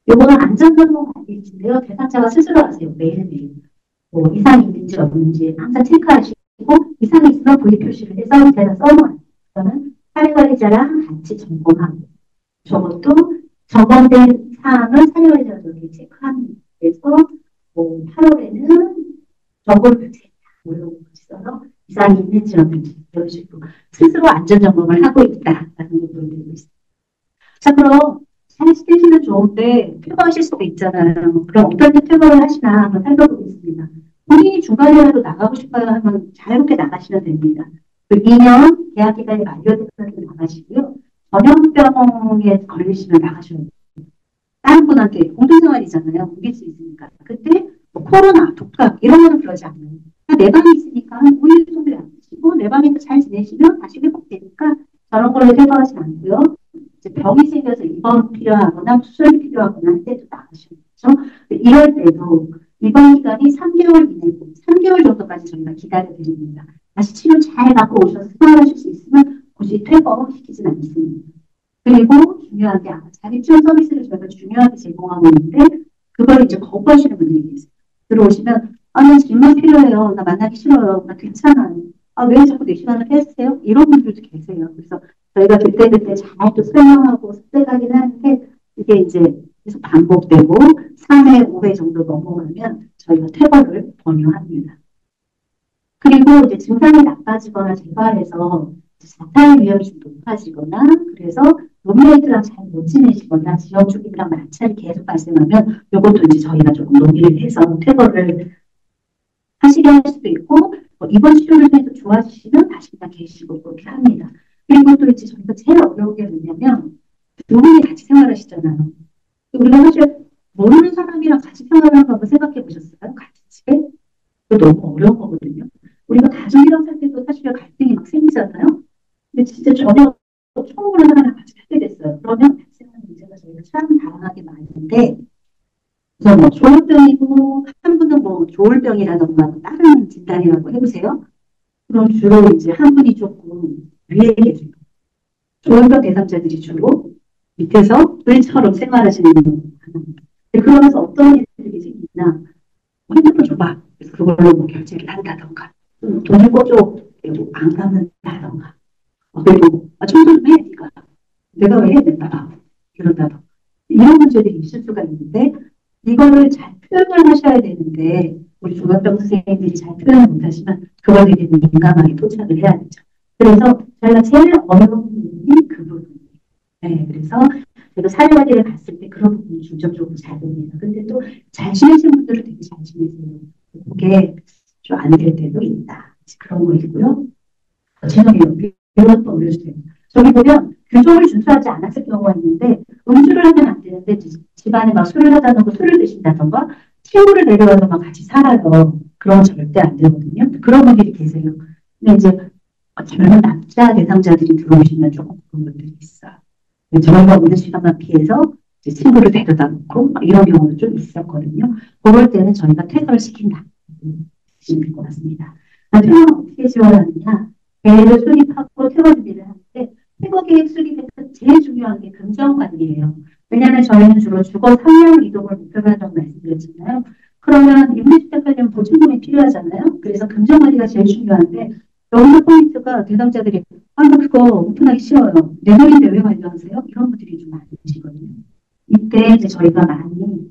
요거는 안전점검 관리인데요. 대상자가 스스로 하세요. 매일매일. 뭐 이상이 있는지 없는지 항상 체크하시고 이상이 있으면 V 표시를 해서 밑에다 써놓아요. 그러면 사례관리자랑 같이 점검하고 저것도 점검된 사항을 사례관리자가 저렇게 체크합니다. 그래서 뭐 8월에는 정보를 교체했다. 뭐 이런 거 써서 이상이 있는지 없는지 이런 식으로 스스로 안전점검을 하고 있다라는 걸 보여드리고 있습니다. 자, 그럼 잘 지내시면 좋은데 퇴거하실 수도 있잖아요. 그럼 어떻게 퇴거를 하시나 한번 살펴보겠습니다. 본인이 중간이라도 나가고 싶어요 하면 자유롭게 나가시면 됩니다. 그 2년 계약 기간이 만료되면 나가시고요. 전염병에 걸리시면 나가셔야 돼요. 다른 분한테 공동생활이잖아요. 옮길 수 있으니까. 그때 뭐 코로나, 독감 이런 거는 그러지 않아요. 내 방에 있으니까 한 5일 정도 약드시고 내 방에서 잘 지내시면 다시 회복되니까 저런 걸로 퇴거하지 않고요. 이제 병이 생겨서 입원 필요하거나 수술이 필요하거나 할 때도 나가셔야죠. 이럴 때도 입원 기간이 3개월 이내고 3개월 정도까지 저희가 기다려 드립니다. 다시 치료 잘 받고 오셔서 생활하실 수 있으면 굳이 퇴거시키진 않습니다. 그리고 중요한 게 자기 치료 서비스를 저희가 중요하게 제공하고 있는데 그걸 이제 거부하시는 분들이 계세요. 들어오시면 난 질문 필요해요. 나 만나기 싫어요. 나 괜찮아요. 왜 자꾸 내 시간을 뺏으세요? 이런 분들도 계세요. 그래서 저희가 그때그때 잘 또 설명하고 습득하긴 하는데 이게 이제 계속 반복되고 3회, 5회 정도 넘어가면 저희가 퇴거를 권유합니다. 그리고 이제 증상이 나빠지거나 재발해서 자살 위험이 좀 높아지거나 그래서 룸메이트랑 잘 못 지내시거나 지역주민이랑 마찰이 계속 발생하면 이것도 이제 저희가 조금 논의를 해서 퇴거를 하시게 할 수도 있고 이번 치료를 통해서 좋아지시면 다시 그냥 계시고 그렇게 합니다. 그리고 또 이제 저희가 제일 어려운 게 뭐냐면 두 분이 같이 생활하시잖아요. 우리가 사실 모르는 사람이랑 같이 생활하는 거 한번 생각해 보셨어요? 같이 집에? 그거 너무 어려운 거거든요. 우리가 가족이랑 살 때도 사실 갈등이 막 생기잖아요. 근데 진짜 전혀 처음으로 사람을 같이 살게 됐어요. 그러면 발생하는 문제가 저희가 참 다양하게 많은데 우선 뭐 조울병이고 한 분은 뭐 조울병이라던가 다른 진단이라고 해보세요. 그럼 주로 이제 한 분이 조금 위에 계세요. 조울병 대상자들이 주로 밑에서 을처럼 생활하시는 분들. 그러면서 어떤 일들이 생기나 핸드폰 줘봐. 그래서 그걸로 뭐 결제를 한다던가 돈을 꿔줘. 그리고 안 갚는다던가 그리고 청소 좀 해. 내가 왜 해야 된다. 이런다던가 이런 문제들이 있을 수가 있는데 이거를 잘 표현을 하셔야 되는데 우리 조현병 선생님들이 잘 표현을 못하시면 그걸 되게 민감하게 포착을 해야 되죠. 그래서 저희가 제일 어려운 부분이 그 부분이에요. 네, 그래서 제가 사례관리를 갔을 때 그런 부분이 중점적으로 잘 됩니다. 근데 또 잘 지내시는 분들은 되게 잘 지내세요. 그게 좀 안 될 때도 있다. 그런 거 있고요. 죄송해요. 이런 거 올려주세요. 저기 보면 규정을 준수하지 않았을 경우가 있는데 음주를 하면 안 되는데 집안에 막 술을 하다 놓고 술을 드신다던가 친구를 데려가서 막 같이 살아요. 그런 절대 안 되거든요. 그런 분들이 계세요. 근데 이제 젊은 남자 대상자들이 들어오시면 조금 그런 분들이 있어요. 저희가 오는 시간만 피해서 친구를 데려다 놓고 이런 경우도 좀 있었거든요. 그럴 때는 저희가 퇴거를 시킨다. 보시면 될 것 같습니다. 퇴거는 어떻게 지원하느냐. 계획을 수립하고 퇴거 준비를 하는데 퇴거 계획 수립에서 제일 중요한 게 금전 관리예요. 왜냐하면 저희는 주로 주거 상향 이동을 목표로 한다고 말씀드렸잖아요. 그러면 임대주택하려면 보증금이 필요하잖아요. 그래서 금전 관리가 제일 중요한데 여기서 포인트가 대상자들이 나 그거 오픈하기 싫어요. 내 돈인데 왜 관리하세요? 이런 분들이 좀 많으시거든요. 이때 이제 저희가 많이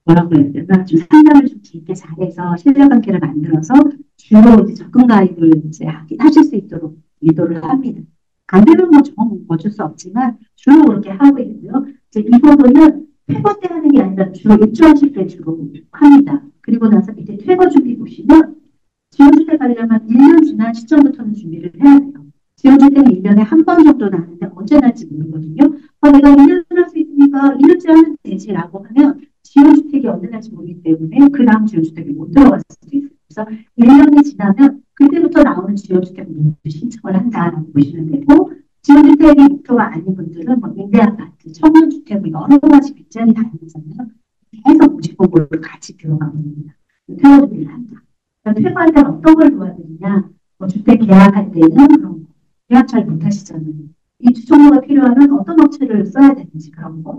뭐라고 해야 되나 좀 상담을 좀 깊게 잘해서 신뢰관계를 만들어서 주로 이제 적금 가입을 이제 하실 수 있도록 유도를 합니다. 안 되면 뭐 정 어쩔 수 없지만 주로 그렇게 하고 있고요. 이제 이 부분은 퇴거 때 하는 게 아니라 주로 입주하실 때 주로 합니다. 그리고 나서 이제 퇴거 준비 보시면 지원주택 하려면 1년 지난 시점부터는 준비를 해야 돼요. 지원주택은 1년에 한 번 정도 나는데 언제 날지 모르거든요. 내가 1년 할 수 있으니까 1년째 하면 되지라고 하면 지원주택이 언제 날지 모르기 때문에 그 다음 지원주택이 못 들어갈 수도 있어요. 그래서 1년이 지나면 그때부터 나오는 지원주택 모두 신청을 한다라고 보시면 되고 지원주택이 목표가 아닌 분들은 뭐 임대아파트, 청년주택 뭐 여러 가지 굉장히 다양하잖아요. 계속 모집보고를 같이 들어가봅니다. 퇴거 준비를 한다. 퇴거할 때는 어떤 걸 도와드리냐? 주택 계약할 때는 그런 거. 계약 잘 못하시잖아요. 입주 정보가 필요하면 어떤 업체를 써야 되는지 그런 거.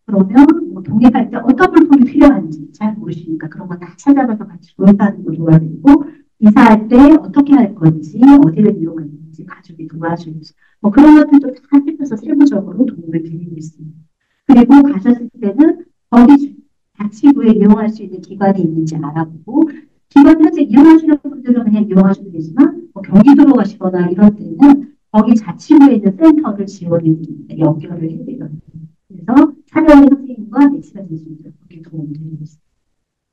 그러면 뭐 독립할 때 어떤 물품이 필요한지 잘 모르시니까 그런 거 다 찾아가서 같이 도입하는 거 도와드리고 이사할 때 어떻게 할 건지 어디를 이용하는지 가족이 도와주는지 뭐 그런 것들도 다 살펴서 세부적으로 도움을 드리고 있습니다. 그리고 가셨을 때는 거기 자치구에 이용할 수 있는 기관이 있는지 알아보고 기관 현재 이용하시는 분들은 그냥 이용하셔도 되지만 뭐 경기도로 가시거나 이럴 때는 거기 자치구에 있는 센터를 지원을 연결을 해드려요. 그래서 사회의 선생님과 매치가 될 수 있도록 그렇게 도움을 드리고 있습니다.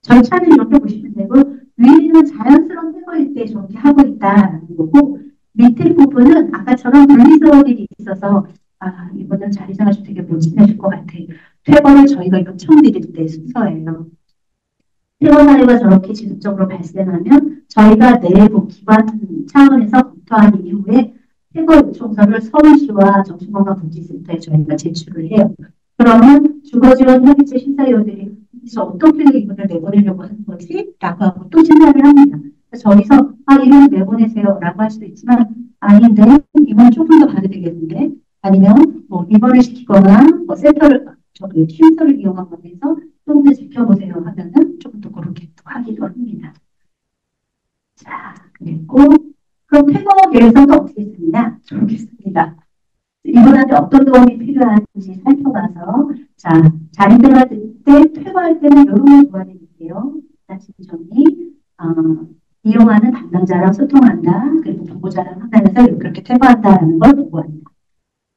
절차는 이렇게 보시면 되고 위에는 자연스러운 퇴거일 때 저렇게 하고 있다라는 거고 밑에 부분은 아까처럼 분리서들이 있어서 이분은 자리생활주택에 못 지내실 것 같아. 퇴거를 저희가 요청드릴 때 순서예요. 퇴거 사유가 저렇게 지속적으로 발생하면 저희가 내부 기관 차원에서 검토한 이후에 퇴거 요청서를 서울시와 정신건강복지센터에 저희가 제출을 해요. 그러면 주거지원 협의체 심사위원들이 어떻게 이분을 내보내려고 하는 거지? 라고 하고 또 심사를 합니다. 저기서 이분을 내보내세요 라고 할 수도 있지만 아닌데 이번은 조금 더 봐도 되겠는데 아니면 뭐 입원을 시키거나 뭐 센터를 쉼터를 이용하거나 해서 좀 더 지켜보세요 하면은 조금 더 그렇게 또 하기도 합니다. 자, 그리고 그럼 퇴거 계획서도 어떻게 있습니다? 저렇게 씁니다. 이분한테 어떤 도움이 필요한지 살펴봐서 자, 자립생활 때 퇴거할 때는 이런 걸 도와드릴게요. 다시 정리. 이용하는 담당자랑 소통한다. 그리고 보고자랑 한다면서 그렇게 퇴거한다라는 걸 보고한다.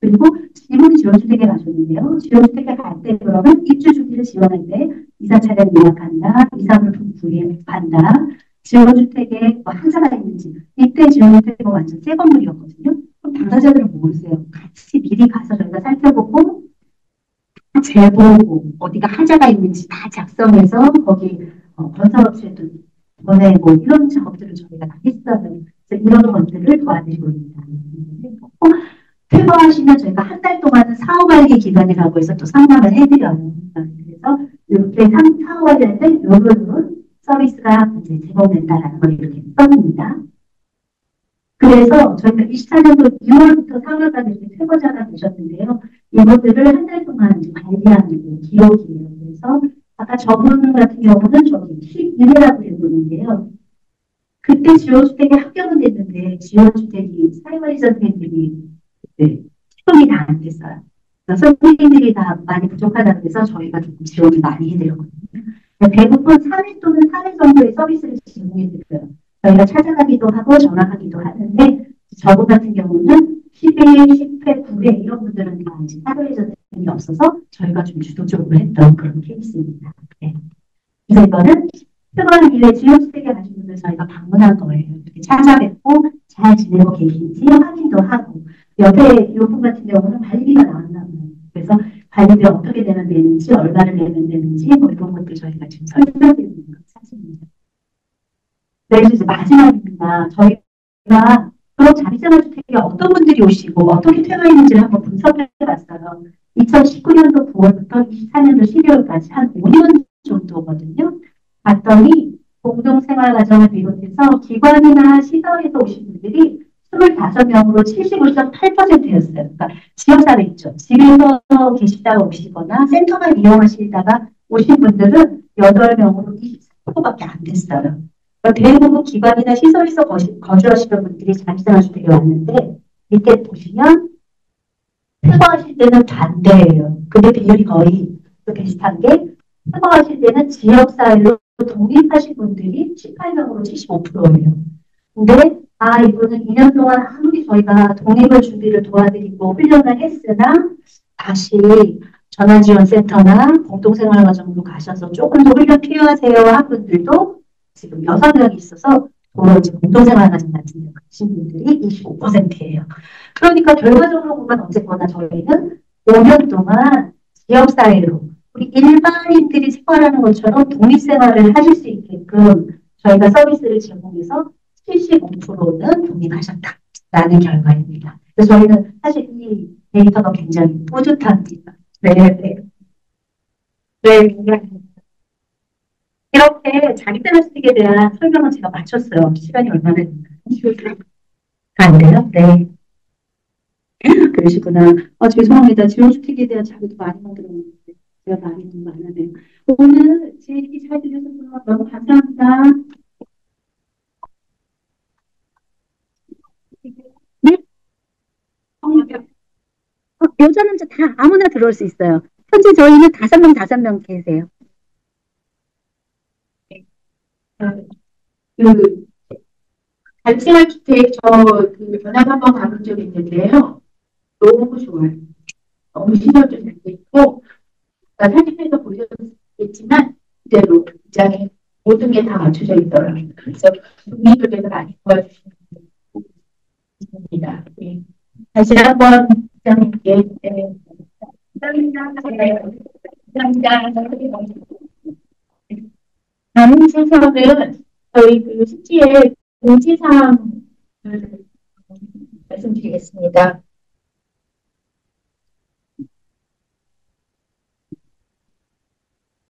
그리고 이분이 지원주택에 가셨는데요. 지원주택에 갈 때 그러면 입주주기를 지원할 때 이사 차량 예약한다. 이사물품 구입한다. 지원주택에 뭐 항사가 있는지 이때 지원주택은 완전 새 건물이었거든요. 그럼 당사자들은 모르세요. 같이 미리 가서 저희가 살펴보고 재보고 어디가 하자가 있는지 다 작성해서 거기 건설업체도 이번에 뭐 이런 작업들을 저희가 다 했어요. 그래서 이런 것들을 도와드리고 있다. 퇴거하시면 저희가 한 달 동안은 사후관리 기간이라고 해서 또 상담을 해드려요. 그래서 이렇게 사후관리할 때 요런 서비스가 이제 제공된다라는 걸 이렇게 써줍니다. 그래서 저희가 24년도 2월부터 4월까지 퇴거자가 되셨는데요. 이것들을 한 달 동안 관리하는 기록이에요. 그래서 아까 저분 같은 경우는 저기 11회라고 되는데요. 그때 지원주택에 합격은 됐는데 지원주택이 사회관리자 선생님들이 시험이 다 안 됐어요. 선생님들이 다 많이 부족하다고 해서 저희가 조금 지원을 많이 해드렸거든요. 대부분 3회 또는 4회 정도의 서비스를 제공해드려요. 저희가 찾아가기도 하고 전화하기도 하는데 저분 같은 경우는 10회, 10회, 9회 이런 분들은 다 이제 사회관리자 선생님이 없어서 저희가 좀 주도적으로 했던 그런 케이스입니다. 네. 그래서 이거는 퇴거를 위해 지원주택에 가신 분들 저희가 방문한 거예요. 이렇게 찾아뵙고 잘 지내고 계신지 확인도 하고 옆에 이분 같은 경우는 관리비가 나왔나 봐요. 그래서 관리비 어떻게 되면 되는지 얼마를 내면 되는지 뭐 이런 것들 저희가 지금 설명드리는 사실입니다. 네, 이제 마지막입니다. 저희가 그런 자립생활주택에 어떤 분들이 오시고 어떻게 퇴거했는지를 한번 분석해봤어요. 2019년도 9월부터 24년도 12월까지 한 5년 정도거든요. 봤더니 공동생활가정을 비롯해서 기관이나 시설에서 오신 분들이 25명으로 75.8%였어요. 그러니까 지역사회 있죠. 집에서 계시다가 오시거나 센터만 이용하시다가 오신 분들은 8명으로 24%밖에 안 됐어요. 대부분 기관이나 시설에서 거주하시는 분들이 자립생활주택에 왔는데 밑에 보시면 퇴거하실 때는 반대예요. 근데 비율이 거의 또 비슷한 게 퇴거하실 때는 지역사회로 독립하신 분들이 18명으로 75%예요. 근데 아, 이거는 2년 동안 아무리 저희가 독립을 준비를 도와드리고 훈련을 했으나 다시 전환지원센터나 공동생활과정으로 가셔서 조금 더 훈련 필요하세요 한 분들도 지금 6명이 있어서 도로 이제 공동생활과정 같은 데 가신 분들이 25%예요. 그러니까 결과적으로 보면 어쨌거나 저희는 5년 동안 지역사회로 우리 일반인들이 생활하는 것처럼 독립생활을 하실 수 있게끔 저희가 서비스를 제공해서 75%는 독립하셨다라는 결과입니다. 그래서 저희는 사실 이 데이터가 굉장히 뿌듯합니다. 네, 네. 네. 이렇게 자기대학식에 대한 설명은 제가 마쳤어요. 시간이 얼마나 됐나요? 안 돼요? 네. 그러시구나. 아, 죄송합니다. 지원주택에 대한 자료도 많이 만들었는데 제가 말이 너무 많았네요. 오늘 제 얘기 잘 들려주셔서 너무 감사합니다. 네, 여자, 남자 다 아무나 들어올 수 있어요. 현재 저희는 5명, 5명 계세요. 그 단체활주택 저그 전화 한번 가본 적이 있는데요. 너무 좋아요. 너무 시설도 잘 돼 있고 사진에서 보셨겠지만 그대로 굉장히 모든 게 다 갖춰져 있더라고요. 그래서 국민들께서 많이 도와주시는 분입니다. 네. 다시 한번 부장님께 네, 감사합니다. 네, 감사합니다. 다음 순서는 저희 그 숙지의 공지사항을 말씀드리겠습니다.